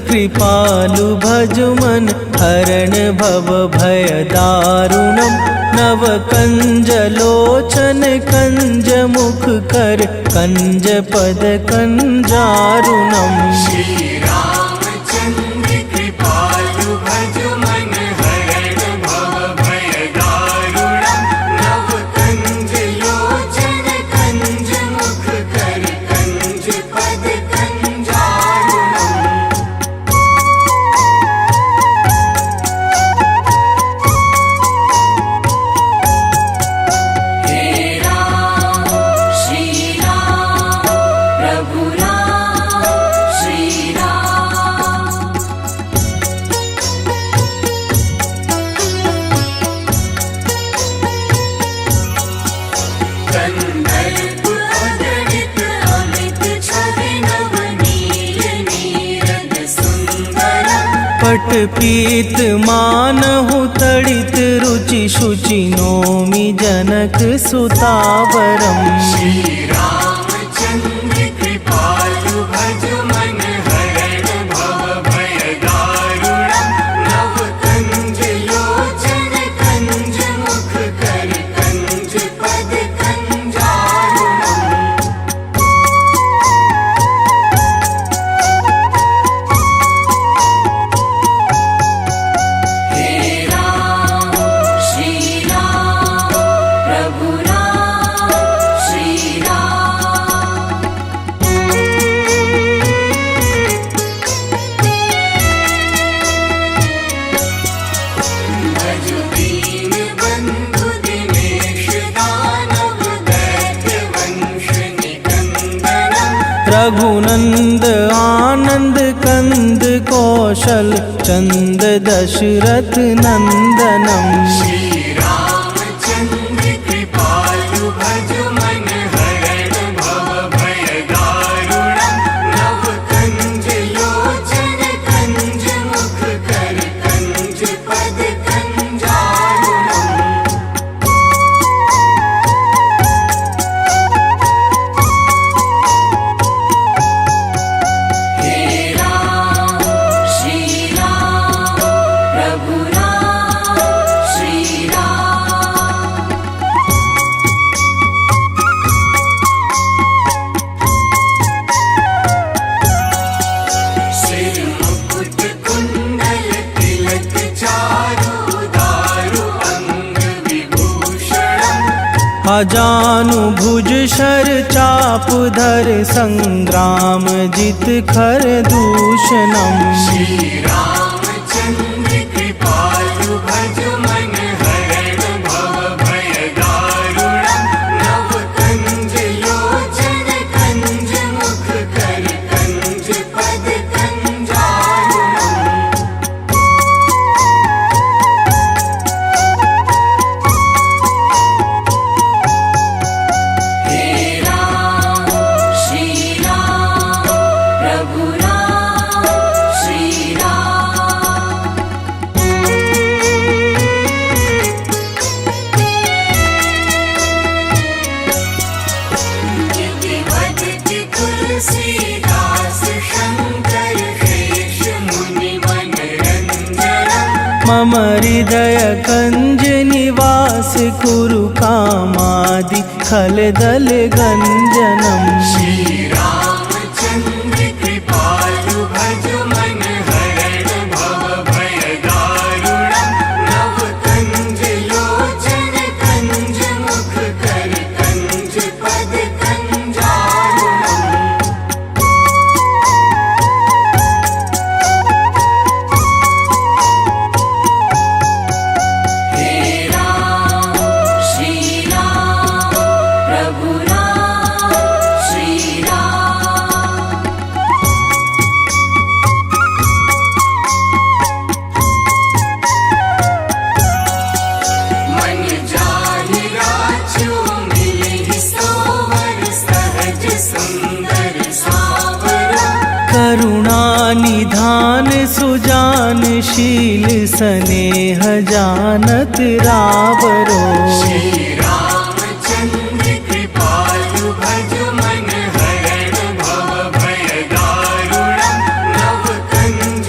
कृपालु भज मन हरण भव भय दारुणम। नव कंज लोचन कंज मुख कर कंज पद कंजारुणम। श्री रामचंद्र कृपालु भज मन हरण भव भय दारुणम। नव कंज लोचन कंज मुख कर कंज पद कंजारुणम। हे राम श्री राम प्रभु राम श्री राम। कंदर्प अगणित अमित छवि नवनील नीरद सुंदरम। पट पीत मानहु तड़ित रुचि शुचि नोमि जनक सुतावरम। श्री रामचंद्र कृपालु भज मन हरण भव भय दारुणम। नव कंज लोचन कंज मुख कर कंज पद कंजारुणम। हे राम श्री राम प्रभु राम श्री राम। भज दीन बंधु दिनेश दानव दैत्य वंश निकंदनम। रघुनंद आनंद कंद कौशल चंद दशरथ नंदनम। श्री रामचंद्र कृपालु भज मन हरण भव भय दारुणम। नव कंज लोचन कंज मुख कर कंज पद कंजारुणम। हे राम श्री राम प्रभु राम श्री राम। सिर मुकुट कुंडल तिलक चारु दारु अंग विभूषणम। अजानु भुज शर चाप धर संग्राम जित खर दूषणम। श्री रामचंद्र कृपालु भज मन हरण भव भय दारुणम। नव कंज लोचन कंज मुख कर कंज पद कंजारुणम। हे राम श्री राम प्रभु राम श्री राम। गिरिवदति तुलसीदास शंकर शेष मुनि मनरंजनम। मम हृदय कंज निवास कुरु कामादि खल दल गंजनम। श्री रामचंद्र कृपालु भज मन हरण भव भय दारुणम। नव कंज लोचन कंज मुख कर कंज पद कंजारुणम। हे राम श्री राम प्रभु राम श्री राम। मन जाहि राजो मिलहि सोवर सहज सुंदर सावरा। करुणा निधान सुजान शील स्नेह जानत रावरो। श्री रामचंद्र कृपालु भज मन हरण भव भय दारुणम। नव कंज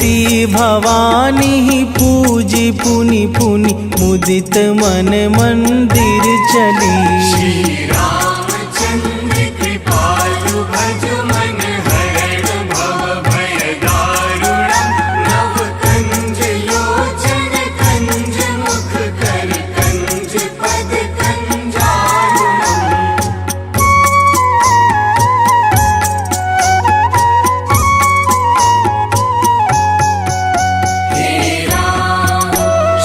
सी भवानी पूजी पुनि पुनि मुदित मन मंदिर चली। श्री रामचंद्र कृपालु भज मन हरण भव भय दारुणम्। नव कंज लोचन कंज मुख कर कंज पद कंजारुणम्। हे राम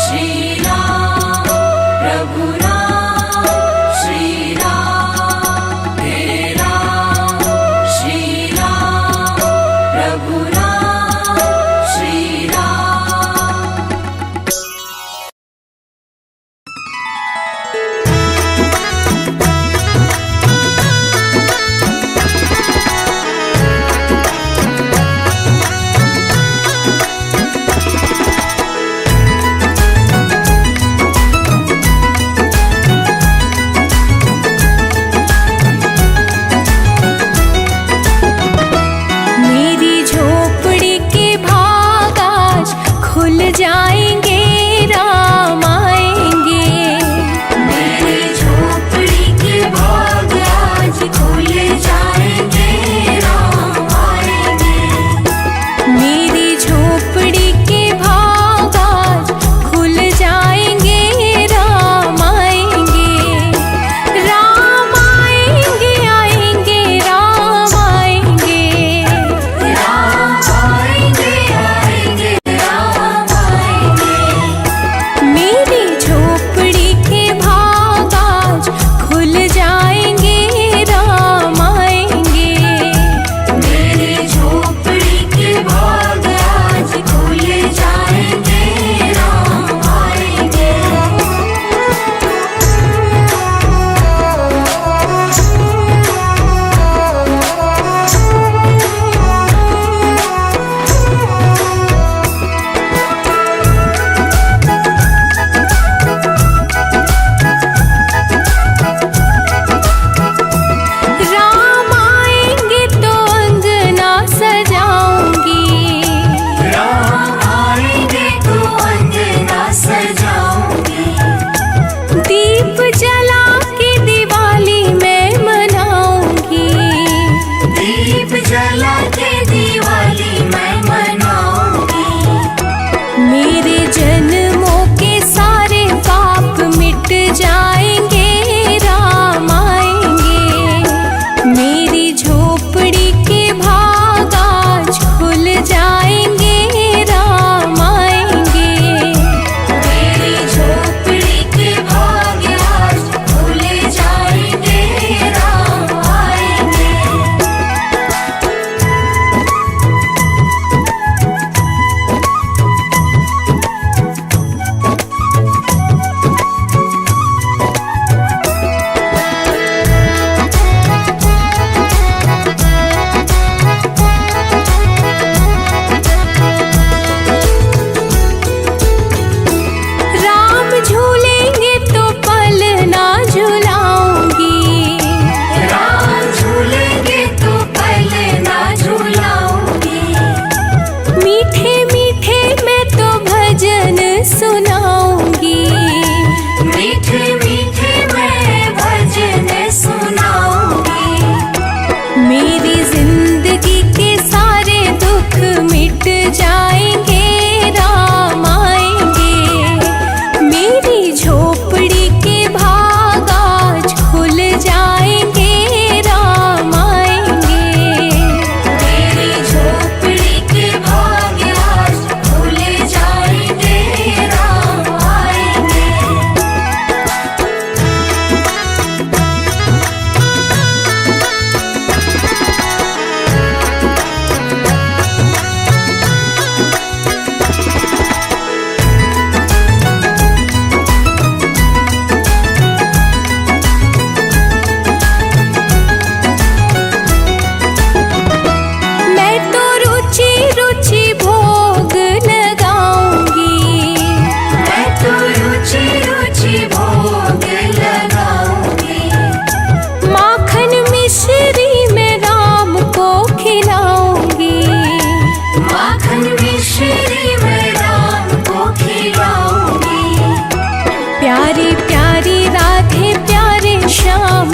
श्री राम प्रभु राम श्री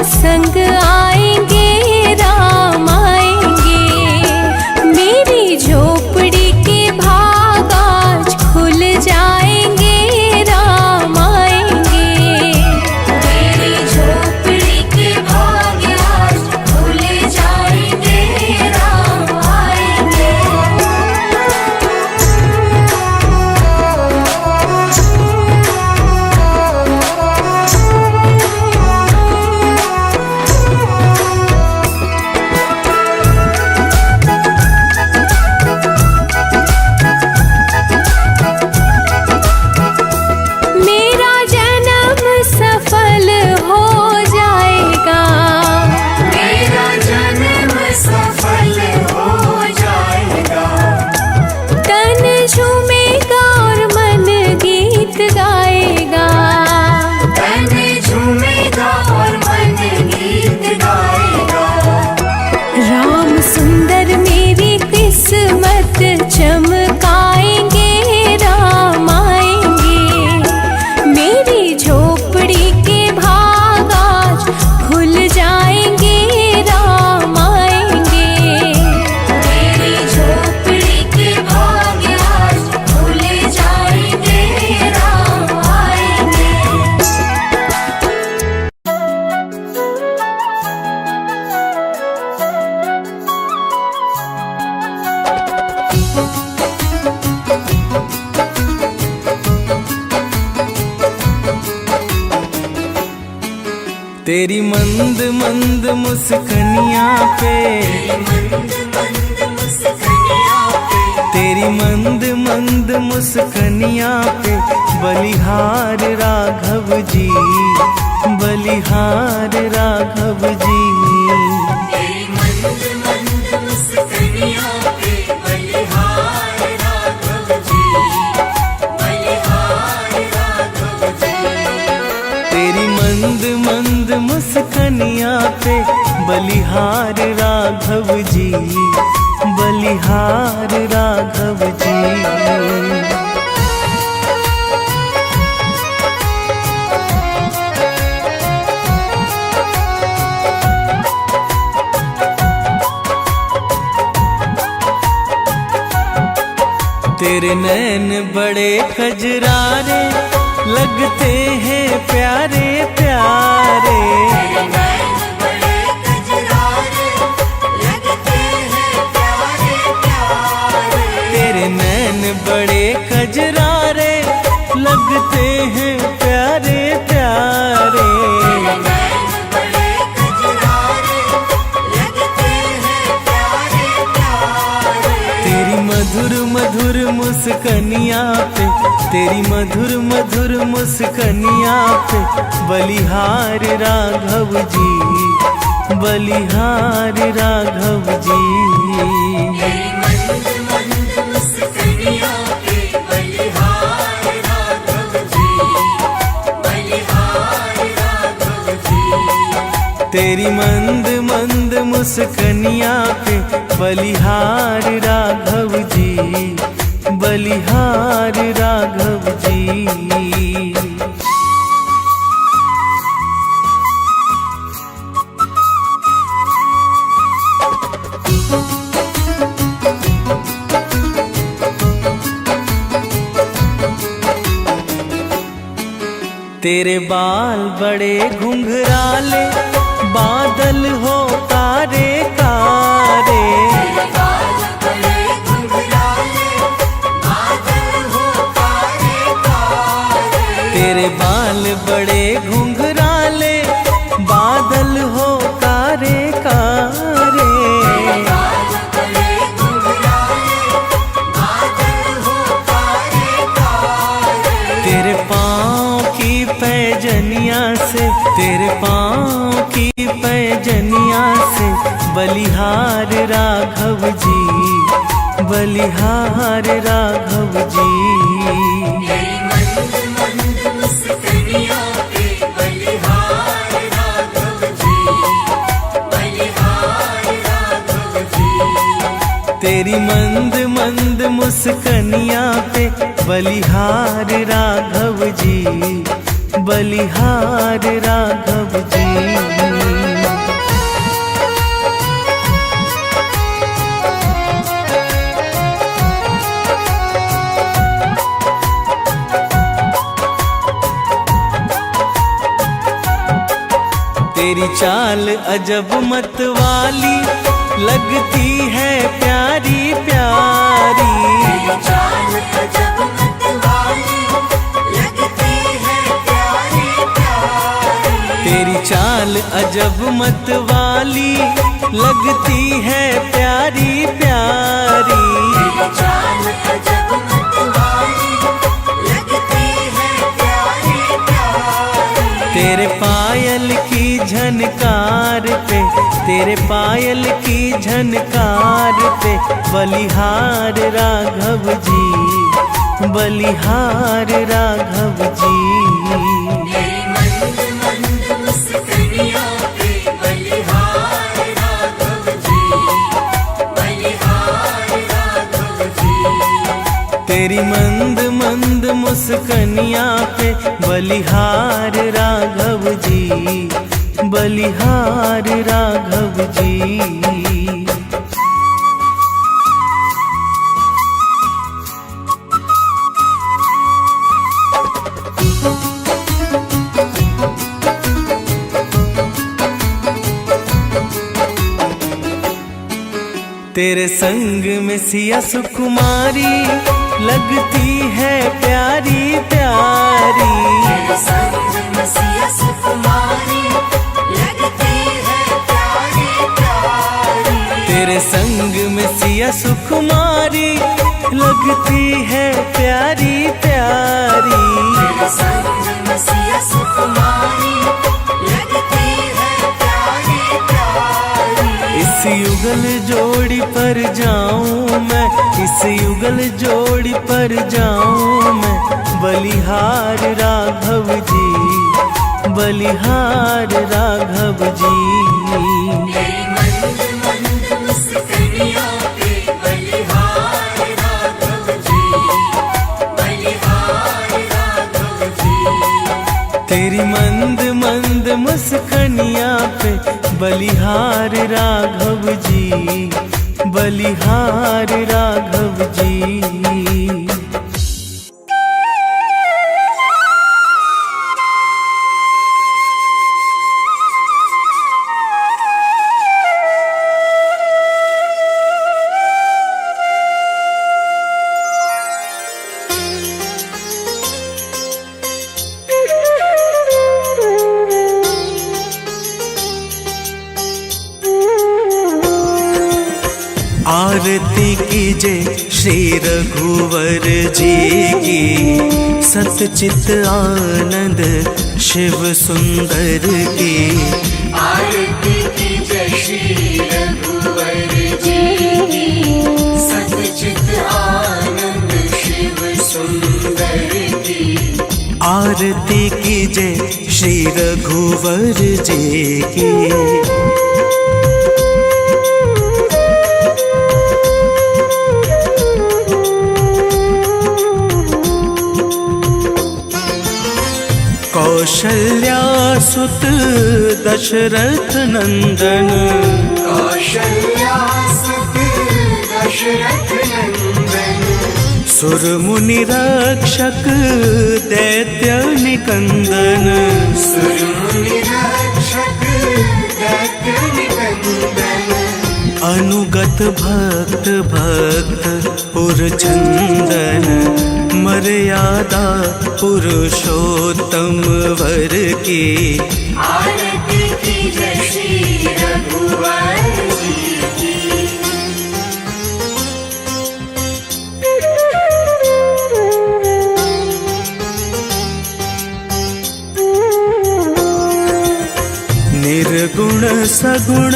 संग आएंगे राम आएंगे। मेरी झोपड़ी के भाग आज खुल जाएंगे राम आएंगे। मेरी झोपड़ी के भाग आज खुल जाएंगे राम आएंगे। मेरा जन्म सफल हो जाएगा। मेरा जन्म सफल हो जाएगा। तन झूमेगा और मन गीत गाएगा। तन झूमेगा और मन गीत गाएगा। राम सुंदर मेरी किस्मत चमकाएंगे राम आएंगे। मेरी झोपड़ी के भाग आज खुल जाएंगे राम आएंगे। मेरी झोपड़ी के भाग आज खुल जाएंगे राम आएंगे। तेरी मंद मंद मुस्कनिया पे, तेरी मंद मंद मुस्कनिया पे बलिहार राघव जी, बलिहार राघव जी। तेरी मंद मंद मुस्कनिया पे बलिहार राघव जी, बलिहार राघव जी। तेरी मंद मंद मुस्कनिया पे बलिहार राघव जी, बलिहार राघव जी। तेरे नैन बड़े कजरारे लगते हैं प्यारे प्यारे। तेरे नैन बड़े कजरारे लगते हैं प्यारे प्यारे। तेरे नैन बड़े कजरारे लगते हैं प्यारे प्यारे। तेरे नैन बड़े कजरारे लगते हैं प्यारे प्यारे। तेरी मधुर मधुर मुस्कनिया पे, तेरी मधुर मधुर मुस्कनिया पे बलिहार राघव जी, बलिहार राघव जी। तेरी मंद मंद मुस्कनिया पे बलिहार राघव जी, बलिहार राघव जी। तेरी मंद मंद मुस्कनिया पे बलिहार राघव जी, बलिहार राघव जी। तेरे बाल बड़े घुंघराले बादल हो कारे कारे। तेरे बाल बड़े घुंघराले बादल हो कारे कारे। तेरे बाल बड़े घुंघराले बादल हो कारे कारे। तेरे बाल बड़े घुंघराले बादल हो कारे कारे। तेरे पाँव की पैजनिया से, तेरे पाँव की पैजनिया से बलिहार राघव जी, बलिहार राघव जी। तेरी मंद मंद मुस्कनिया पे बलिहार राघव जी, बलिहार राघव जी। तेरी मंद मंद मुस्कनिया पे बलिहार राघव जी, बलिहार राघव जी। चाल अजब मत वाली लगती है प्यारी प्यारी। तेरी चाल अजब मत वाली लगती है प्यारी प्यारी। तेरी चाल अजब मत वाली लगती है प्यारी प्यारी। तेरी चाल अजब मत वाली लगती है प्यारी प्यारी। तेरे पायल की झनकार पे, तेरे पायल की झनकार पे बलिहार राघव जी, बलिहार राघव जी। तेरी मंद मंद मुस्कानियों पे बलिहार राघव जी, बलिहार राघव जी। तेरी मंद मंद मुस्कनिया पे बलिहार राघव जी, बलिहार राघव जी। तेरे संग में सिया सुकुमारी लगती है प्यारी प्यारी। तेरे संग में सिया सुकुमारी लगती है प्यारी प्यारी। तेरे संग में सिया सुकुमारी लगती है प्यारी प्यारी। तेरे संग में सिया सुकुमारी लगती है प्यारी प्यारी। इस युगल जोड़ी पर जाऊं मैं, इस युगल जोड़ी पर जाऊं मैं, बलिहार राघव जी, बलिहार राघव जी। तेरी मंद मंद मुस्कानियों पे बलिहार राघव जी, बलिहार राघव जी। तेरी मंद मंद मुस्कनिया पे बलिहार राघव जी, बलिहार राघव जी। आरती कीजिए श्री रघुवर जी की, सतचित आनंद शिव सुंदर की। आरती की जय श्री रघुवर जी की, सतचित आनंद शिव सुंदर की। आरती कीजिए श्री रघुवर जी की। कौशल्या सुत दशरथ नंदन, कौशल्या सुत दशरथ नंदन। सुर मुनि रक्षक दैत्य निकंदन। सुर मुनि रक्षक दैत्य निकंदन। अनुगत भक्त भक्त पुरचंदन, मर्यादा पुरुषोत्तम वर की। आरती की जय श्री रघुवर जी की। निर्गुण सगुण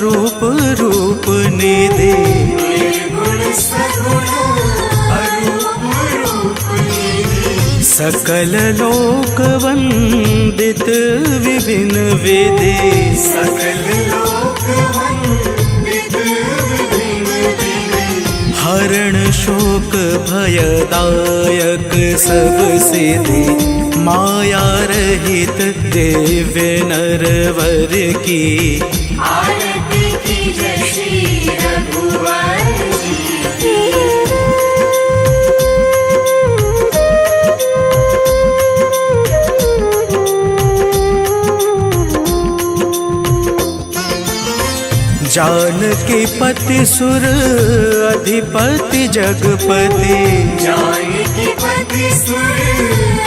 रूप रूप निधि, निर्गुण सगुण अरूप रूप निधि। सकल लोक वंदित विभिन्न विधि। सकल लोक वंदित विभिन्न विधि। हरण शोक भयदायक सब सिद्धि, माया रहित दिव्य नरवर की। आरती की जय श्री रघुवर जी की। जानकी पति सुर अधिपति जगपति जानकी पति सुर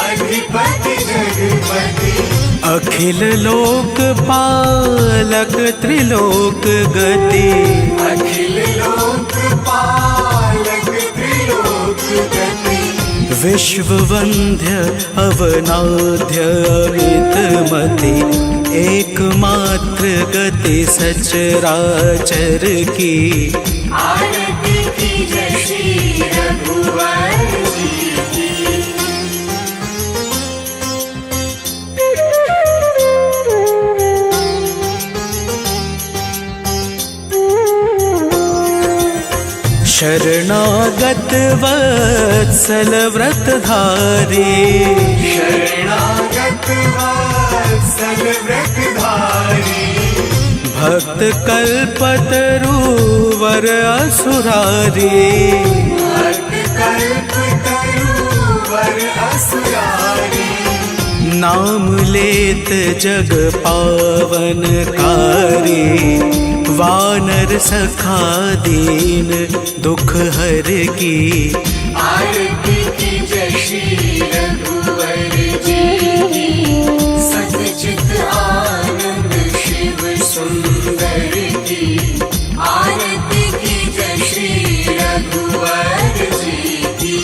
अधिपति जगपति अखिल लोक पालक त्रिलोक गति अखिल लोक पालक त्रिलोक गति विश्व वंद्य अवनाद्य अमितमति एकमात्र गति सचराचर की आरती कीजय श्री रघुवर जी की। शरणागत वत्सल व्रतधारी शरणागत वत्सल व्रतधारी भक्त कल्पतरुवर असुरारी भक्त कल्पतरुवर असुरारी नाम लेत जग पावनकारी वानर सखा दीन दुख हर की आरती कीजय श्री रघुवर जी की। सच्चित आनंद शिव सुंदर की आरती कीजय श्री रघुवर जी की।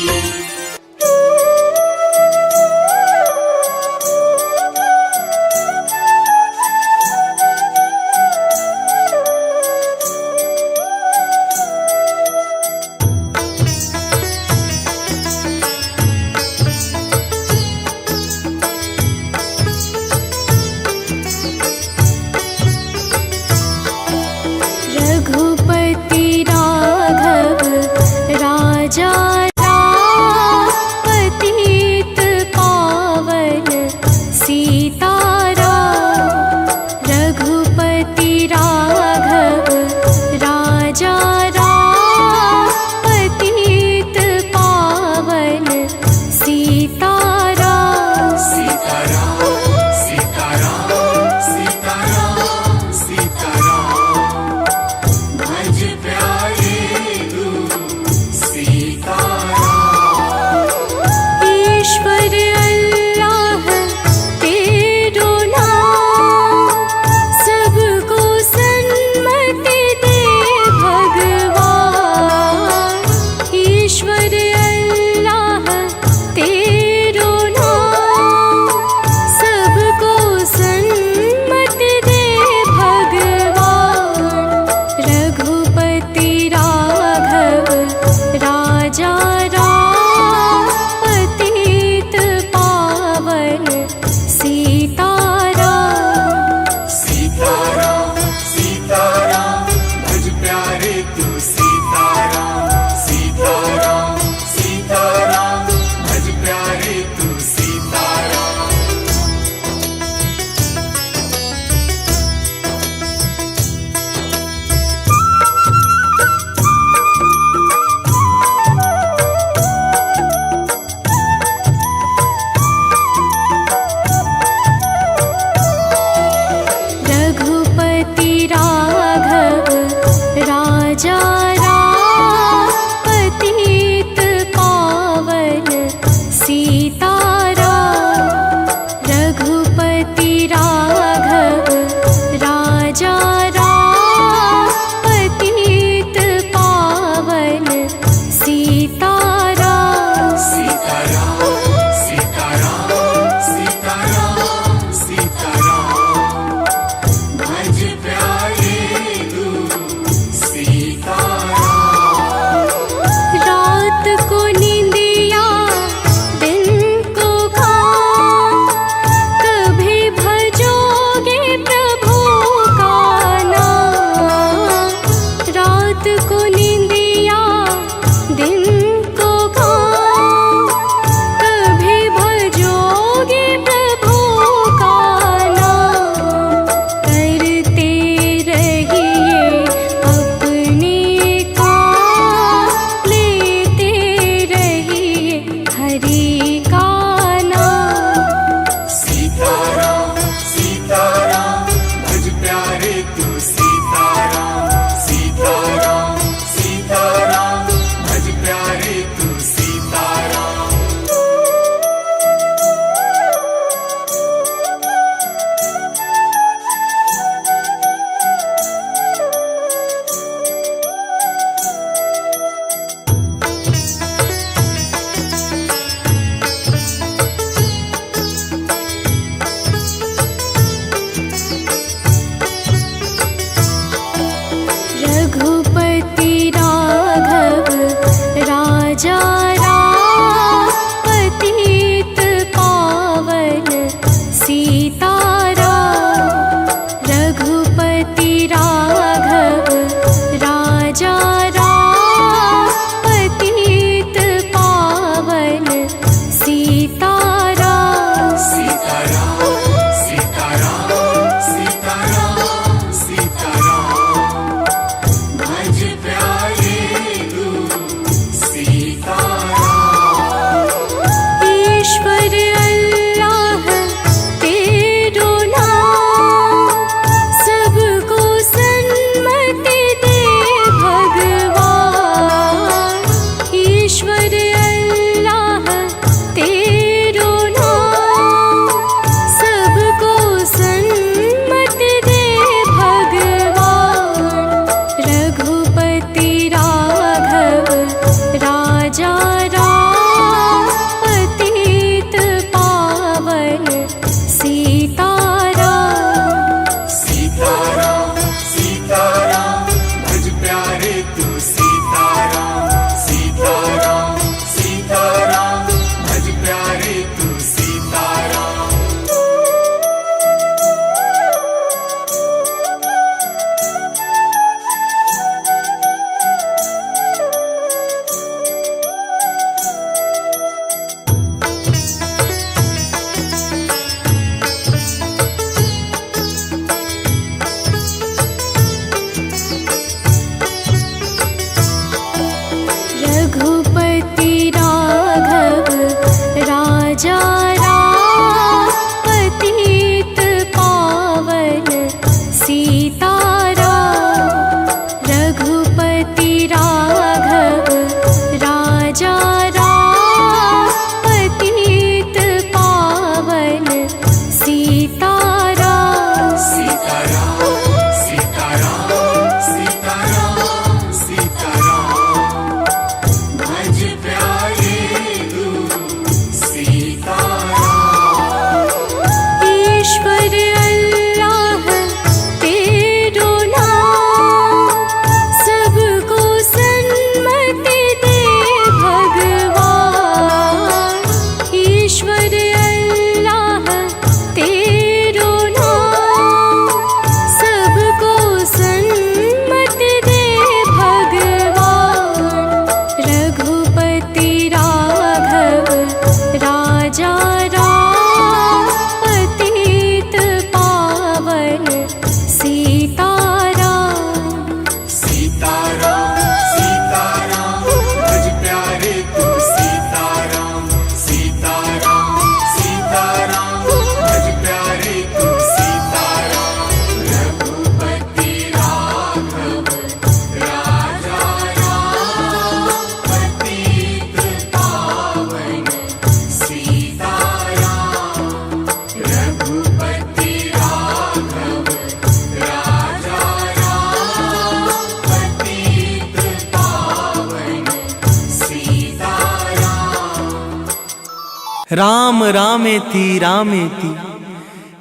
राम रामेति रामेति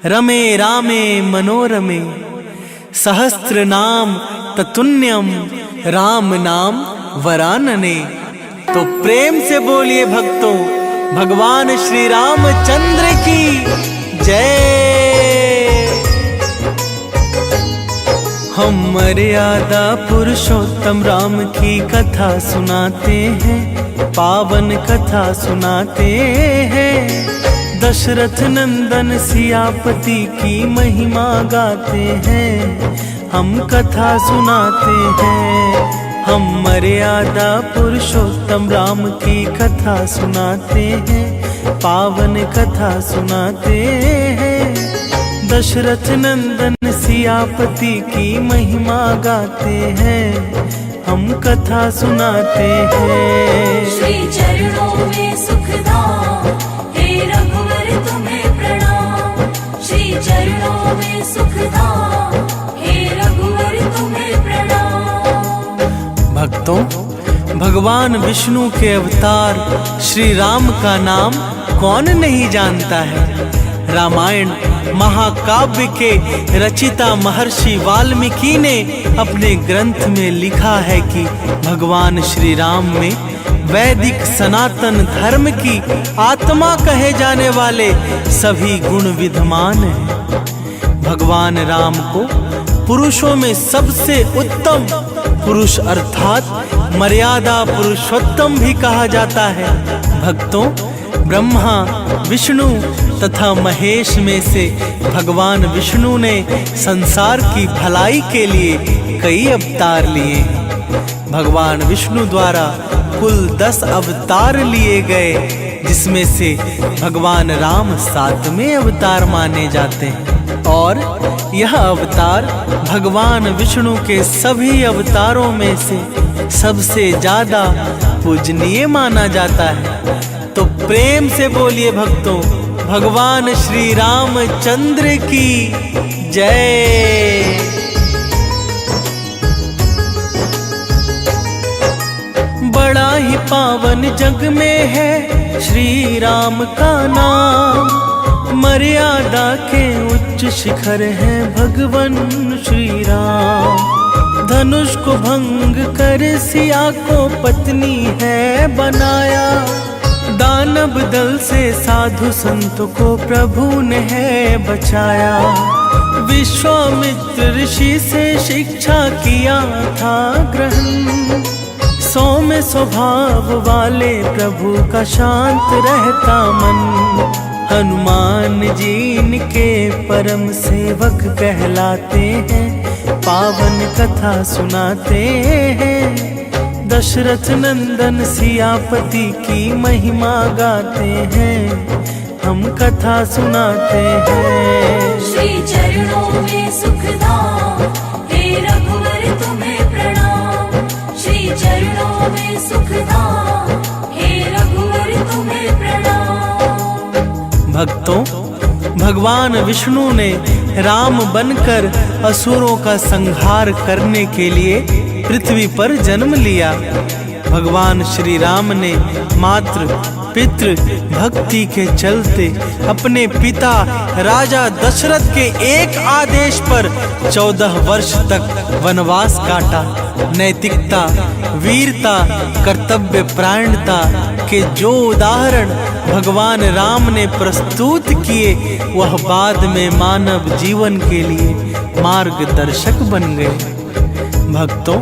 रमे रामे मनोरमे सहस्रनाम ततुल्यम राम नाम वरानने। तो प्रेम से बोलिए भक्तों, भगवान श्री रामचंद्र की जय। हम मर्यादा पुरुषोत्तम राम की कथा सुनाते हैं, पावन कथा सुनाते हैं। दशरथ नंदन सियापति की महिमा गाते हैं, हम कथा सुनाते हैं। हम मर्यादा पुरुषोत्तम राम की कथा सुनाते हैं, पावन कथा सुनाते हैं। दशरथ नंदन सियापति की महिमा गाते हैं, हम कथा सुनाते हैं। श्री चरणों में सुखधाम, हे रघुवर तुम्हें प्रणाम। श्री चरणों में सुखधाम, हे रघुवर तुम्हें प्रणाम। भक्तों, भगवान विष्णु के अवतार श्री राम का नाम कौन नहीं जानता है। रामायण महाकाव्य के रचिता महर्षि वाल्मीकि ने अपने ग्रंथ में लिखा है कि भगवान श्री राम में वैदिक सनातन धर्म की आत्मा कहे जाने वाले सभी गुण विद्यमान हैं। भगवान राम को पुरुषों में सबसे उत्तम पुरुष अर्थात मर्यादा पुरुषोत्तम भी कहा जाता है। भक्तों, ब्रह्मा, विष्णु तथा महेश में से भगवान विष्णु ने संसार की भलाई के लिए कई अवतार लिए हैं। भगवान विष्णु द्वारा कुल 10 अवतार लिए गए, जिसमें से भगवान राम 7वें अवतार माने जाते हैं। और यह अवतार भगवान विष्णु के सभी अवतारों में से सबसे ज्यादा पूजनीय माना जाता है। तो प्रेम से बोलिए भक्तों, भगवान श्री रामचंद्र की जय। बड़ा ही पावन जग में है श्री राम का नाम। मर्यादा के उच्च शिखर है भगवान श्री राम। धनुष को भंग कर सिया को पत्नी है बनाया। दानव दल से साधु संत को प्रभु ने है बचाया। विश्वामित्र ऋषि से शिक्षा किया था ग्रहण। सौम्य स्वभाव वाले प्रभु का शांत रहता मन। हनुमान जी इनके परम सेवक कहलाते हैं, पावन कथा सुनाते हैं। दशरथ नंदन सियापति की महिमा गाते हैं, हम कथा सुनाते हैं। श्री चरणों में सुखधाम, हे रघुवर तुम्हें प्रणाम। श्री चरणों में सुखधाम, हे रघुवर तुम्हें प्रणाम। भक्तों, भगवान विष्णु ने राम बनकर असुरों का संहार करने के लिए पृथ्वी पर जन्म लिया। भगवान श्री राम ने मातृ पितृ भक्ति के चलते अपने पिता राजा दशरथ के एक आदेश पर 14 वर्ष तक वनवास काटा। नैतिकता, वीरता, कर्तव्य परायणता के जो उदाहरण भगवान राम ने प्रस्तुत किए, वह बाद में मानव जीवन के लिए मार्गदर्शक बन गए। भक्तों,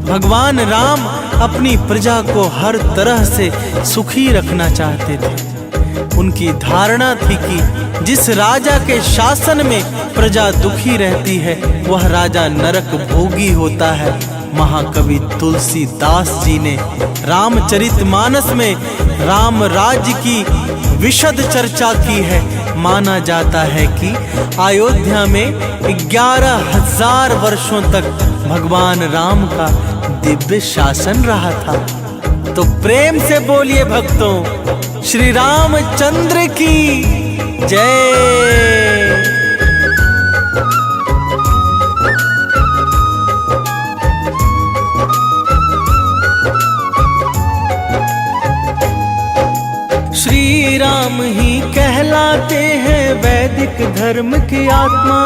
भगवान राम अपनी प्रजा को हर तरह से सुखी रखना चाहते थे। उनकी धारणा थी कि जिस राजा के शासन में प्रजा दुखी रहती है, वह राजा नरक भोगी होता है। महाकवि तुलसीदास जी ने रामचरितमानस में राम राज्य की विशद चर्चा की है। माना जाता है कि अयोध्या में 11,000 वर्षों तक भगवान राम का दिव्य शासन रहा था। तो प्रेम से बोलिए भक्तों, श्री रामचंद्र की जय। श्री राम राम ही कहलाते हैं वैदिक धर्म की आत्मा।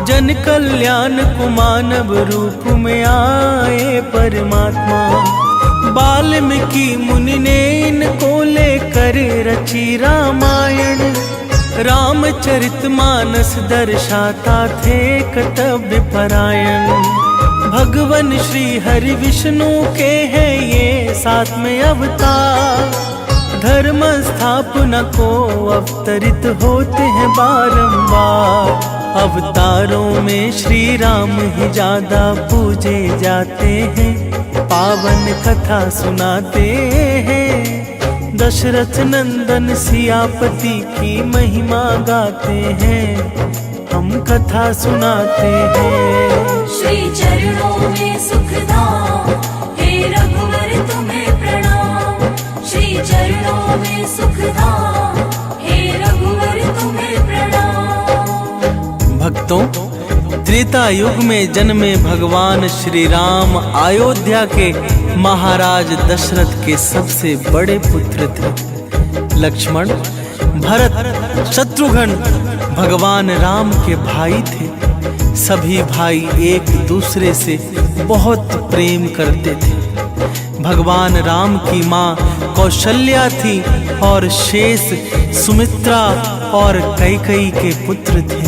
जन कल्याण को मानव रूप में आए परमात्मा। वाल्मीकि मुनि ने इनको लेकर रची रामायण। रामचरितमानस दर्शाता थे कर्तव्य परायण। भगवान श्री हरि विष्णु के हैं ये सातवें अवतार। धर्म स्थापना को अवतरित होते हैं बारंबार। अवतारों में श्री राम ही ज्यादा पूजे जाते हैं। पावन कथा सुनाते हैं। दशरथ नंदन सियापति की महिमा गाते हैं। हम कथा सुनाते हैं। श्री चरणों में सुखधाम, हे रघुवर तुम्हें प्रणाम। श्री चरणों में सुखधाम, हे रघुवर तुम्हें प्रणाम। भक्तों, त्रेता युग में जन्मे भगवान श्री राम अयोध्या के महाराज दशरथ के सबसे बड़े पुत्र थे। लक्ष्मण, भरत, शत्रुघ्न भगवान राम के भाई थे। सभी भाई एक दूसरे से बहुत प्रेम करते थे। भगवान राम की माँ कौशल्या थी और शेष सुमित्रा और कैकेयी के पुत्र थे।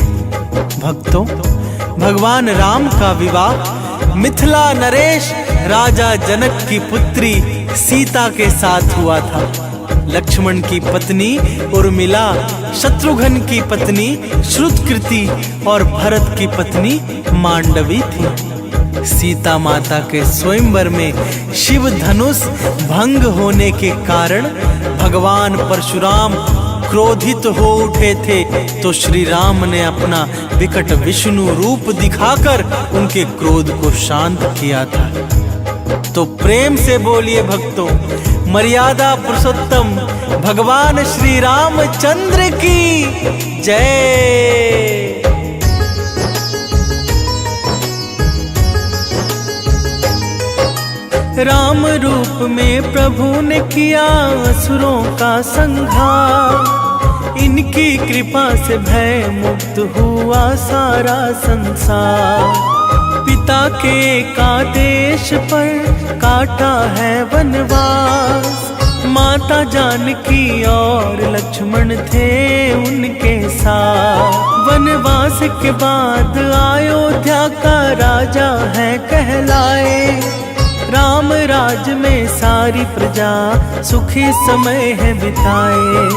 भक्तों, भगवान राम का विवाह मिथिला नरेश राजा जनक की पुत्री सीता के साथ हुआ था। लक्ष्मण की पत्नी उर्मिला, शत्रुघ्न की पत्नी श्रुतकृति और भरत की पत्नी मांडवी थी। सीता माता के स्वयंवर में शिव धनुष भंग होने के कारण भगवान परशुराम क्रोधित हो उठे थे, तो श्री राम ने अपना विकट विष्णु रूप दिखाकर उनके क्रोध को शांत किया था। तो प्रेम से बोलिए भक्तों, मर्यादा पुरुषोत्तम भगवान श्री रामचंद्र की जय। राम रूप में प्रभु ने किया असुरों का संहार। इनकी कृपा से भय मुक्त हुआ सारा संसार। पिता के आदेश पर काटा है वनवास। माता जानकी और लक्ष्मण थे उनके साथ। वनवास के बाद अयोध्या का राजा है कहलाए। राम राज में सारी प्रजा सुखी समय है बिताए।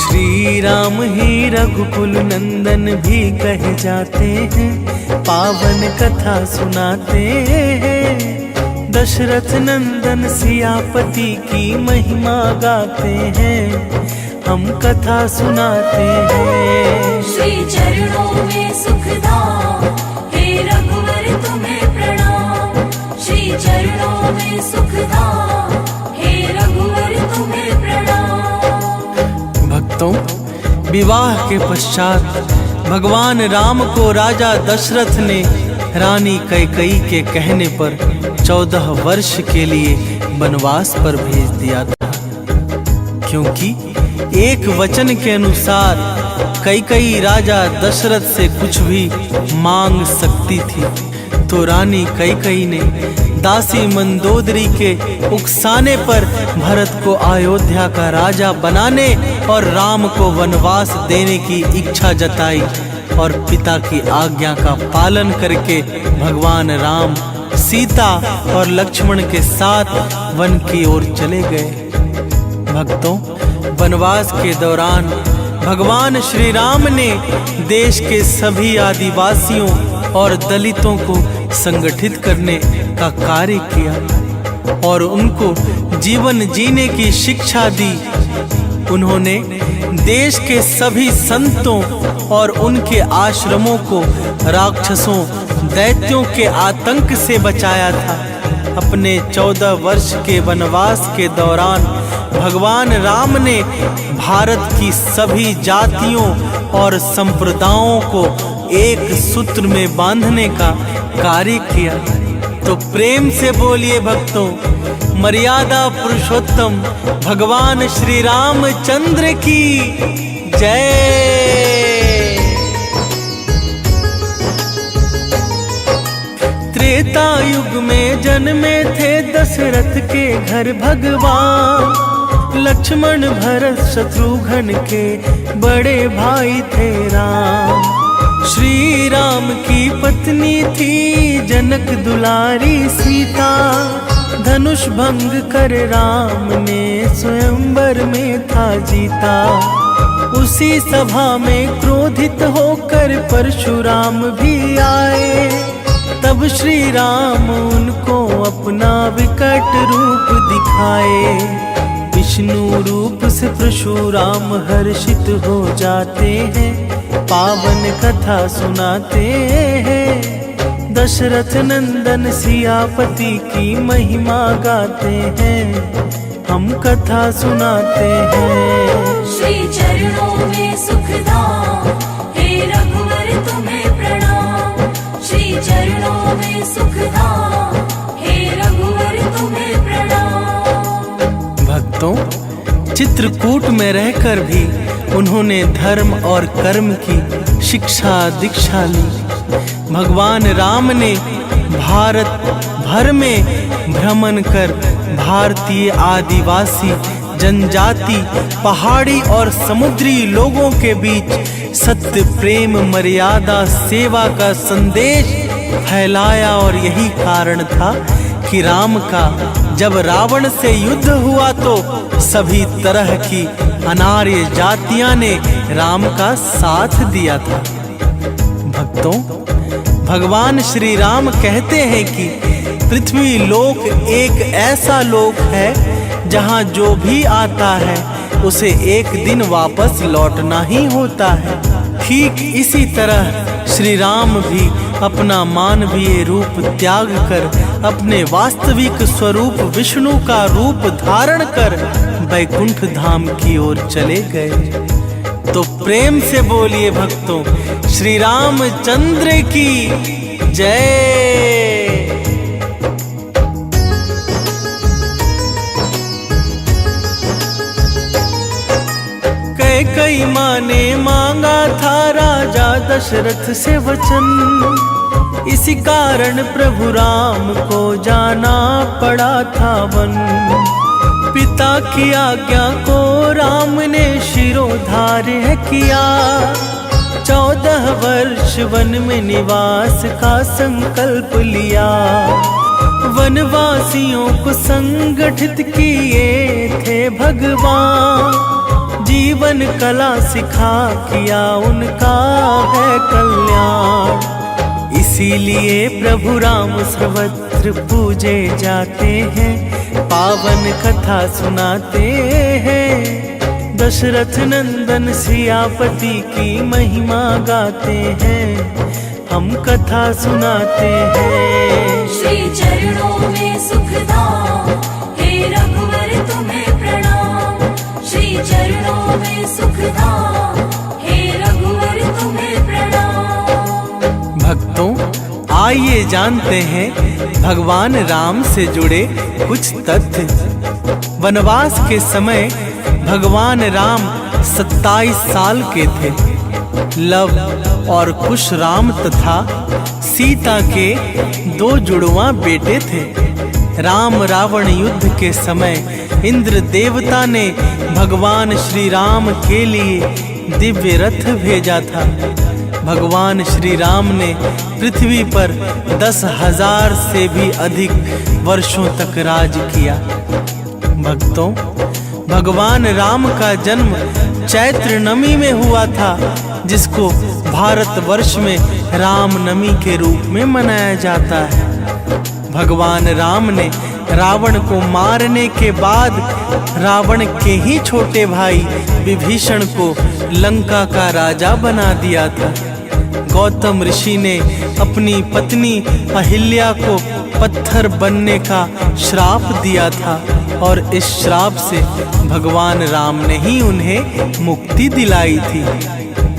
श्री राम ही रघुकुल नंदन भी कहे जाते हैं। पावन कथा सुनाते हैं। दशरथ नंदन सियापति की महिमा गाते हैं। हम कथा सुनाते हैं। श्री चरणों में सुखधाम, हे रघुवर तुम्हें प्रणाम। श्री चरणों में सुखधाम, हे रघुवर तुम्हें प्रणाम। भक्तों, विवाह के पश्चात भगवान राम को राजा दशरथ ने रानी कैकेयी के कहने पर 14 वर्ष के लिए वनवास पर भेज दिया था। क्योंकि एक वचन के अनुसार कैकेयी राजा दशरथ से कुछ भी मांग सकती थी। तो रानी कैकेयी ने दासी मंदोदरी के उकसाने पर भरत को अयोध्या का राजा बनाने और राम को वनवास देने की इच्छा जताई और पिता की आज्ञा का पालन करके भगवान राम सीता और लक्ष्मण के साथ वन की ओर चले गए। भक्तों, वनवास के दौरान भगवान श्री राम ने देश के सभी आदिवासियों और दलितों को संगठित करने का कार्य किया और उनको जीवन जीने की शिक्षा दी। उन्होंने देश के सभी संतों और उनके आश्रमों को राक्षसों दैत्यों के आतंक से बचाया था। अपने 14 वर्ष के वनवास के दौरान भगवान राम ने भारत की सभी जातियों और संप्रदायों को एक सूत्र में बांधने का कार्य किया। तो प्रेम से बोलिए भक्तों, मर्यादा पुरुषोत्तम भगवान श्री रामचंद्र की जय। त्रेता युग में जन्मे थे दशरथ के घर भगवान, लक्ष्मण भरत शत्रुघ्न के बड़े भाई थे राम। श्री राम की पत्नी थी जनक दुलारी सीता, धनुष भंग कर राम ने स्वयंवर में था जीता। उसी सभा में क्रोधित होकर परशुराम भी आए, तब श्री राम उनको अपना विकट रूप दिखाए। विष्णु रूप से परशुराम हर्षित हो जाते हैं, पावन कथा सुनाते हैं। दशरथ नंदन सियापति की महिमा गाते हैं, हम कथा सुनाते हैं। श्री चरणों में सुखधाम, हे रघुवर तुम्हें प्रणाम। श्री चरणों में सुखधाम, हे रघुवर तुम्हें प्रणाम। भक्तों, चित्रकूट में रहकर भी उन्होंने धर्म और कर्म की शिक्षा दीक्षा ली। भगवान राम ने भारत भर में भ्रमण कर भारतीय आदिवासी जनजाति, पहाड़ी और समुद्री लोगों के बीच सत्य, प्रेम, मर्यादा, सेवा का संदेश फैलाया। और यही कारण था कि राम का जब रावण से युद्ध हुआ तो सभी तरह की अनार्य जातियां ने राम का साथ दिया था। भक्तों, भगवान श्री राम कहते हैं कि पृथ्वी लोक एक ऐसा लोक है जहां जो भी आता है उसे एक दिन वापस लौटना ही होता है। ठीक इसी तरह श्री राम भी अपना मानवीय रूप त्याग कर अपने वास्तविक स्वरूप विष्णु का रूप धारण कर वैकुंठ धाम की ओर चले गए। तो प्रेम से बोलिए भक्तों, श्री रामचंद्र की जय। कई माँ ने मांगा था राजा दशरथ से वचन, इसी कारण प्रभु राम को जाना पड़ा था वन। पिता की आज्ञा को राम ने शिरोधार्य किया, 14 वर्ष वन में निवास का संकल्प लिया। वनवासियों को संगठित किए थे भगवान, जीवन कला सिखा किया उनका है कल्याण। इसीलिए प्रभु राम सर्वत्र पूजे जाते हैं, पावन कथा सुनाते हैं। दशरथ नंदन सियापति की महिमा गाते हैं, हम कथा सुनाते हैं। श्री चरणों में सुखधाम, हे रघुवर तुम्हें प्रणाम। श्री चरणों में सुखधाम, हे रघुवर तुम्हें प्रणाम। भक्तों, आइए जानते हैं भगवान राम से जुड़े कुछ तथ्य। वनवास के समय भगवान राम 27 साल के थे। लव और कुश राम तथा सीता के 2 जुड़वा बेटे थे। राम रावण युद्ध के समय इंद्र देवता ने भगवान श्री राम के लिए दिव्य रथ भेजा था। भगवान श्री राम ने पृथ्वी पर 10,000 से भी अधिक वर्षों तक राज किया। भक्तों, भगवान राम का जन्म चैत्र नमी में हुआ था, जिसको भारतवर्ष में रामनवमी के रूप में मनाया जाता है। भगवान राम ने रावण को मारने के बाद रावण के ही छोटे भाई विभीषण को लंका का राजा बना दिया था। गौतम ऋषि ने अपनी पत्नी अहिल्या को पत्थर बनने का श्राप दिया था और इस श्राप से भगवान राम ने ही उन्हें मुक्ति दिलाई थी।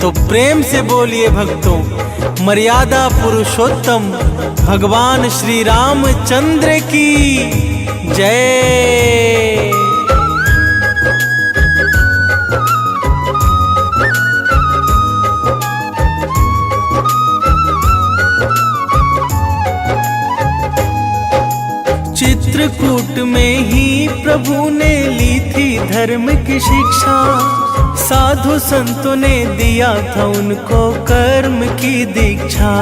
तो प्रेम से बोलिए भक्तों, मर्यादा पुरुषोत्तम भगवान श्री रामचंद्र की जय। चित्रकूट में ही प्रभु ने ली थी धर्म की शिक्षा, साधु संतों ने दिया था उनको कर्म की दीक्षा।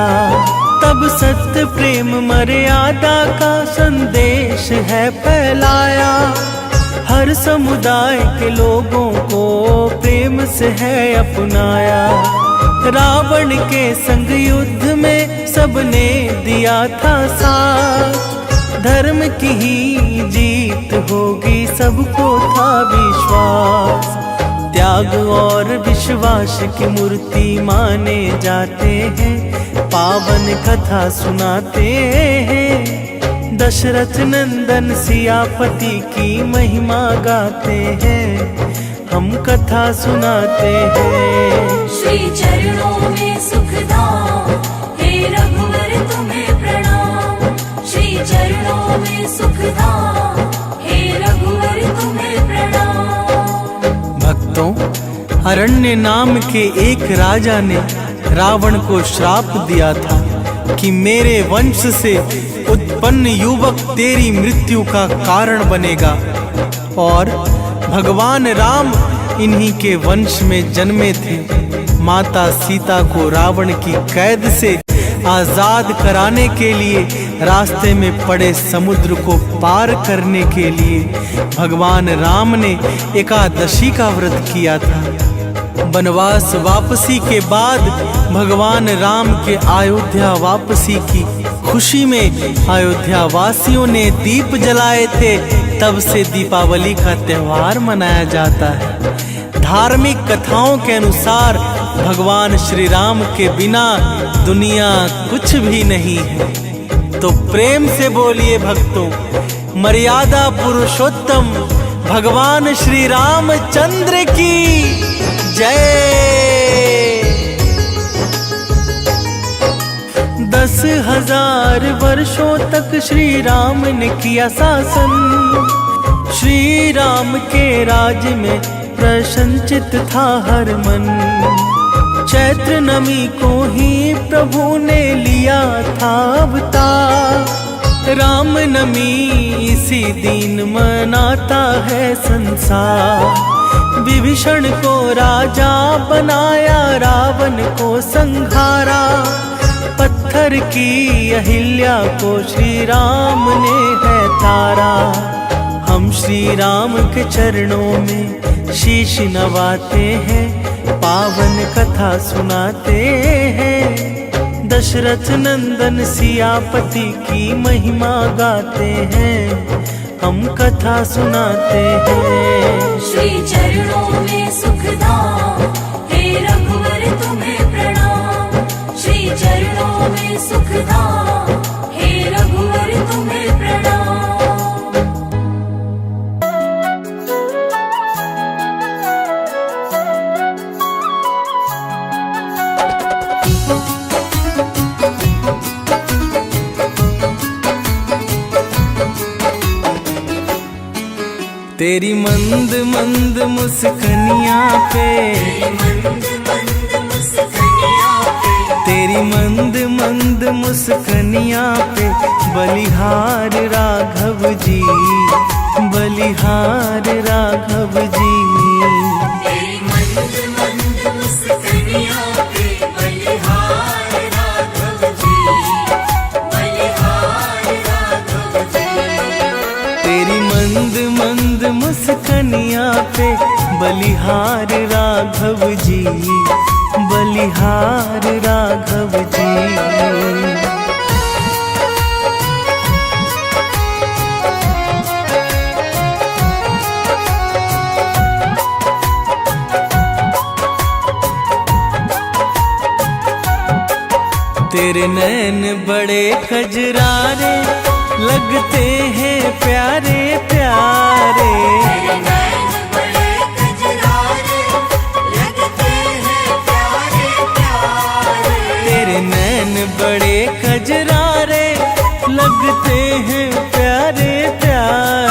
तब सत्य प्रेम मर्यादा का संदेश है फैलाया, हर समुदाय के लोगों को प्रेम से है अपनाया। रावण के संग युद्ध में सबने दिया था साथ, धर्म की ही जीत होगी सबको था विश्वास। त्याग और विश्वास की मूर्ति माने जाते हैं, पावन कथा सुनाते हैं। दशरथ नंदन सियापति की महिमा गाते हैं, हम कथा सुनाते हैं। श्री चरणों में सुखधाम, हे रघुवर तुम्हें प्रणाम। श्री चरणों में सुखधाम, हे रघुवर तुम्हें प्रणाम। भक्तों, अरण्य नाम के एक राजा ने रावण को श्राप दिया था कि मेरे वंश से उत्पन्न युवक तेरी मृत्यु का कारण बनेगा। और भगवान राम इन्हीं के वंश में जन्मे थे। माता सीता को रावण की कैद से आजाद कराने के लिए रास्ते में पड़े समुद्र को पार करने के लिए भगवान राम ने एकादशी का व्रत किया था। वनवास वापसी के बाद भगवान राम के अयोध्या वापसी की खुशी में अयोध्या वासियों ने दीप जलाए थे। तब से दीपावली का त्योहार मनाया जाता है। धार्मिक कथाओं के अनुसार भगवान श्री राम के बिना दुनिया कुछ भी नहीं है। तो प्रेम से बोलिए भक्तों, मर्यादा पुरुषोत्तम भगवान श्री रामचंद्र की जय। 10,000 वर्षों तक श्री राम ने किया शासन। श्री राम के राज में प्रसन्नचित था हर मन। चैत्र नमी को ही प्रभु ने लिया था अवतार। राम नमी इसी दिन मनाता है संसार। विभीषण को राजा बनाया, रावण को संहारा। पत्थर की अहिल्या को श्री राम ने है तारा। हम श्री राम के चरणों में शीश नवाते हैं, पावन कथा सुनाते हैं। दशरथ नंदन सियापति की महिमा गाते हैं, हम कथा सुनाते हैं। श्री चरणों में सुखधाम, हे रघुवर तुम्हें प्रणाम। श्री चरणों में सुखधाम, हे रघुवर तुम्हें प्रणाम। तेरी मंद मंद मुस्कानियाँ पे, तेरी मंद मंद मुस्कानियाँ पे बलिहार राघव जी, बलिहार राघव जी। तेरी मंद मंद मुस्कानियाँ पे बलिहार राघव जी, बलिहार राघव जी। तेरी मंद मंद मुस्कानियाँ पे बलिहार राघव जी, बलिहार राघव जी। तेरे नैन बड़े खजरारे लगते हैं प्यारे प्यारे। तेरे नैन बड़े कजरारे लगते हैं प्यारे प्यारे। तेरे नैन बड़े खजरारे लगते हैं प्यारे प्यारे।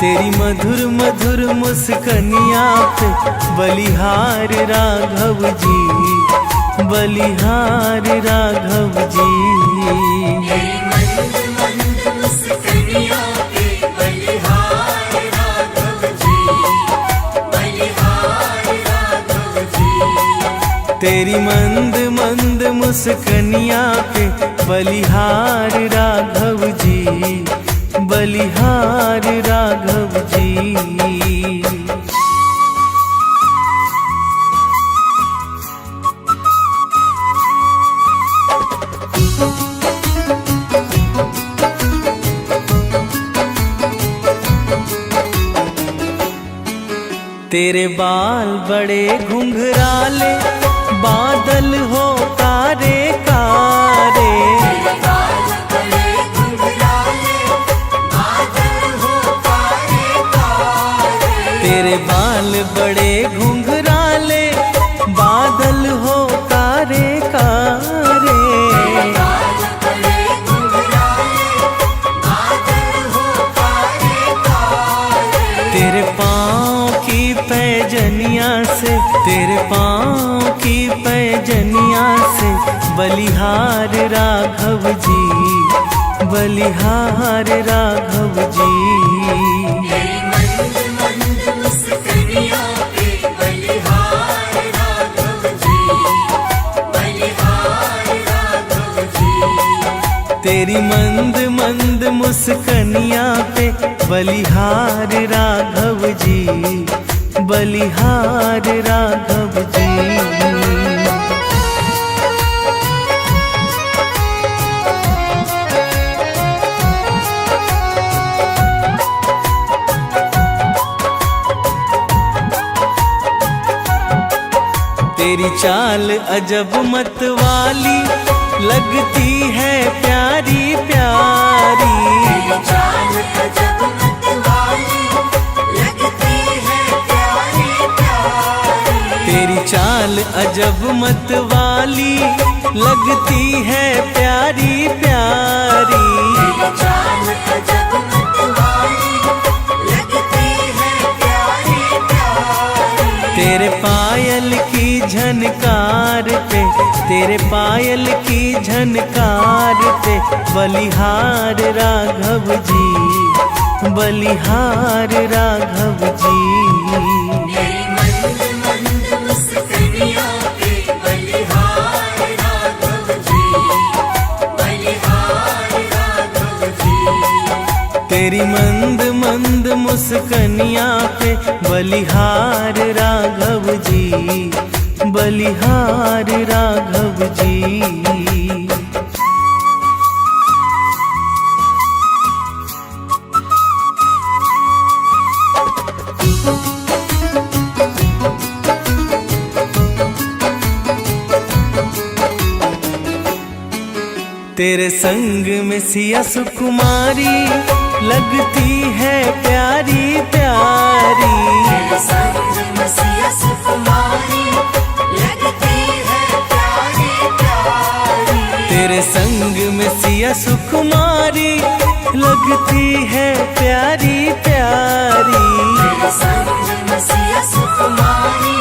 तेरी मधुर मधुर मुस्कनिया पे बलिहार राघव जी, बलिहार राघव जी। तेरी मंद मंद मुस्कनिया पे बलिहार राघव जी, बलिहार राघव जी। तेरी मंद मंद मुस्कनिया पे बलिहार राघव जी, बलिहार राघव जी। तेरे बाल बड़े घुंघराले, बादल हो कारे कारे। तेरे बाल बड़े घुंघराले, बादल हो कारे कारे। तेरे बाल बड़े घुंघराले, बादल हो कारे कारे। तेरे बाल बड़े घुंघराले, बादल हो कारे कारे। तेरे पाँव की पैजनिया से, तेरे पाँव की पैजनिया से बलिहार राघव जी, बलिहार राघव जी। तेरी मंद मंद मुस्कनिया पे बलिहार राघव जी, बलिहार राघव जी। तेरी मंद मंद मुस्कनिया पे बलिहार राघव जी, बलिहार राघव जी। तेरी चाल अजब मत वाली, लगती है प्यारी प्यारी। तेरी चाल अजब मत वाली, लगती है प्यारी प्यारी। तेरी चाल अजब मत वाली, लगती है प्यारी प्यारी। तेरी चाल अजब मत वाली, लगती है प्यारी प्यारी। तेरे पायल की झनकार पे, तेरे पायल की झनकार पे बलिहार राघव जी, बलिहार राघव जी। तेरी मंद मंद मुस्कनिया पे बलिहार राघव जी, बलिहार राघव जी। तेरी मंद मंद मुस्कनिया पे बलिहार राघव जी, बलिहार राघव जी। तेरे संग में सिया सुकुमारी, लगती है प्यारी प्यारी। तेरे संग में सिया सुकुमारी, लगती है प्यारी प्यारी। तेरे संग में सिया सुकुमारी, लगती है प्यारी प्यारी। तेरे संग में सिया सुकुमारी,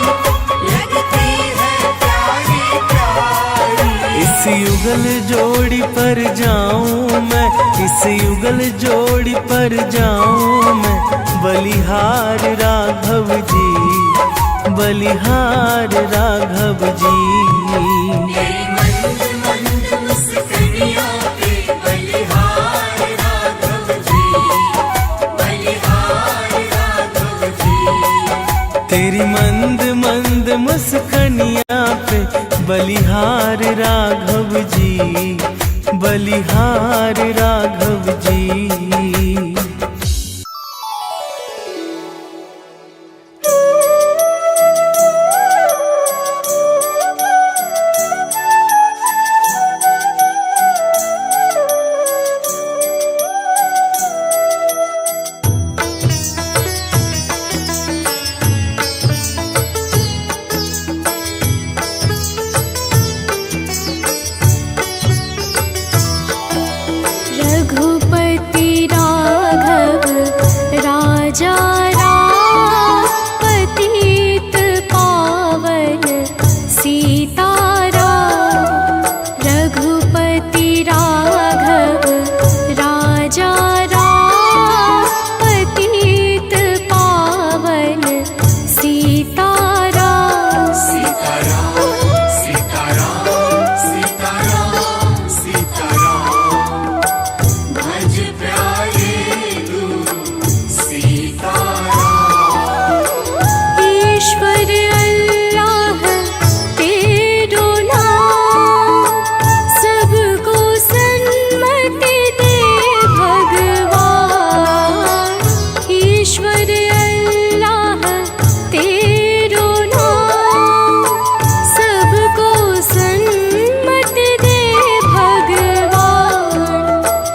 लगती है प्यारी प्यारी। इस युगल जोड़ी पर जाऊं मैं, इस युगल जोड़ी पर जाऊं मैं, बलिहार राघव जी, बलिहार राघव जी। तेरी मंद मंद मुस्कनिया पे बलिहार राघव जी, बलिहार राघव जी। तेरी मंद मंद मुस्कनिया पे बलिहार राघव जी, बलिहार राघव जी। रघुपति राम ईश्वर अल्लाह तेरो नाम, सबको सन्मति दे भगवान।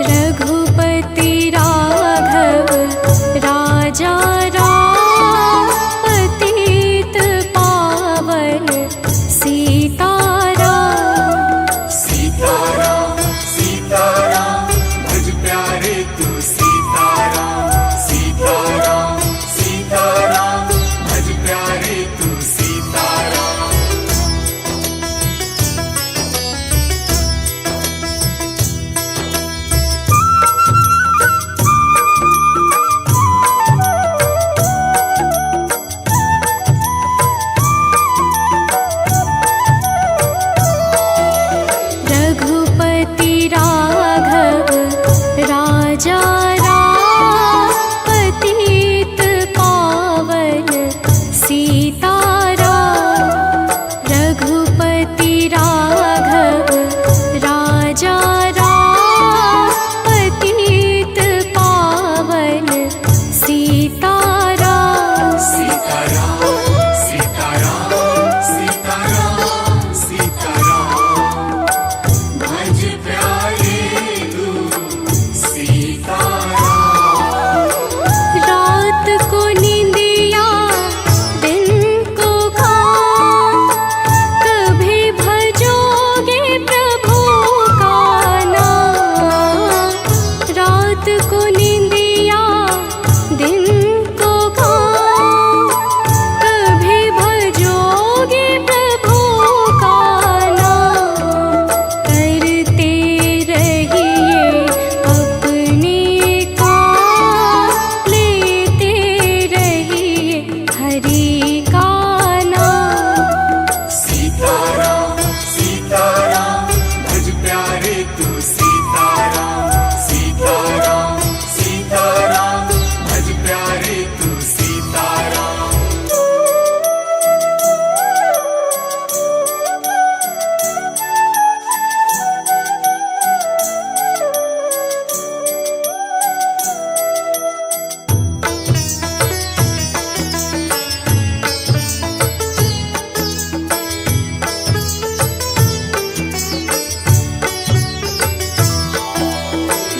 रघुपति राघव राजा राम, पतित पावन सीताराम। सीताराम सीताराम भज प्यारे तू सीताराम। सीताराम सीताराम भज प्यारे तू सीताराम। रघुपति राघव राजा राम, पतित पावन सीताराम। रघुपति राघव राजा राम, पतित पावन सीताराम। सीताराम सीताराम सीताराम सीताराम भज प्यारे तू सीताराम। रात को निंदिया दिन को काम, कभी भजोगे प्रभु का नाम। रात को निंदिया दिन को काम, कभी भजोगे प्रभु का नाम। करते रहिए अपने काम, लेते रहिए हरि का नाम। सीताराम सीताराम भज प्यारे तू सीताराम। सीताराम सीताराम भज प्यारे तू सीताराम।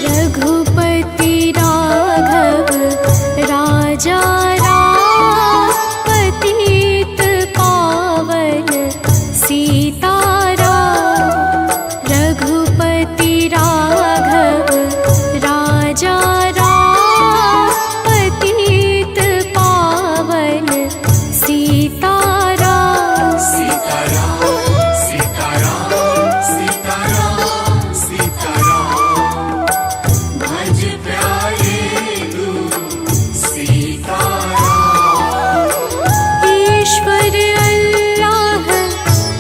रघुपति राघव राजा राम, पतित पावन सीताराम। रघुपति राघव राजा राम, पतित पावन सीताराम। सीताराम सीताराम सीताराम सीताराम भज प्यारे तू सीताराम। ईश्वर अल्लाह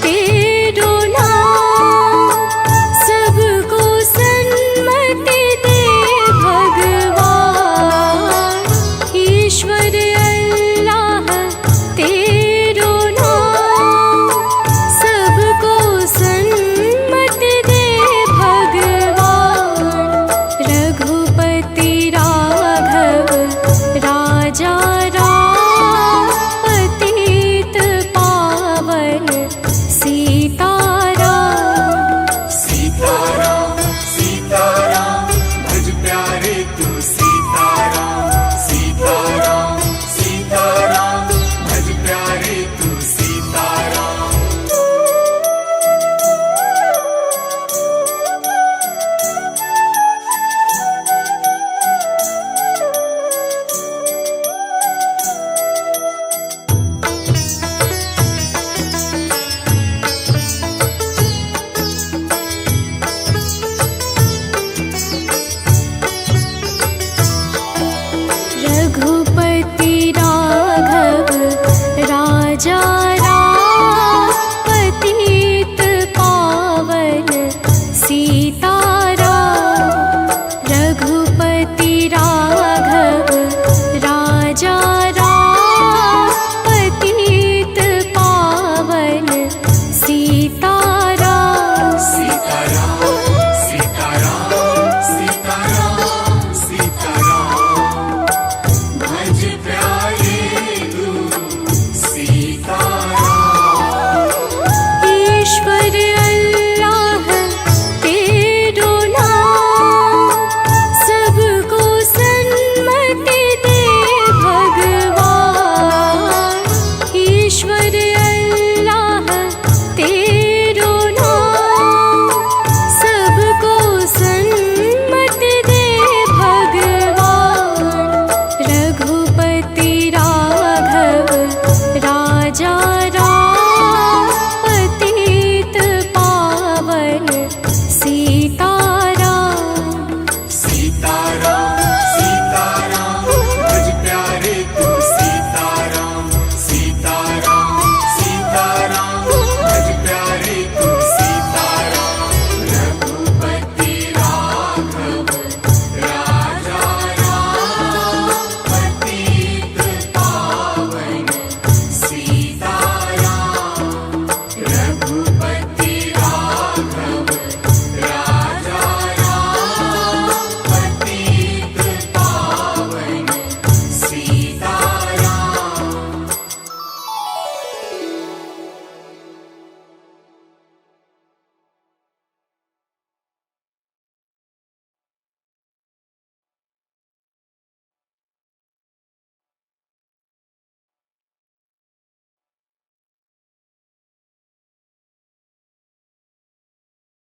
तेरो नाम, सबको सन्मति दे भगवान। ईश्वर अल्लाह तेरो नाम, सबको सन्मति दे भगवान। रघुपति राघव राजा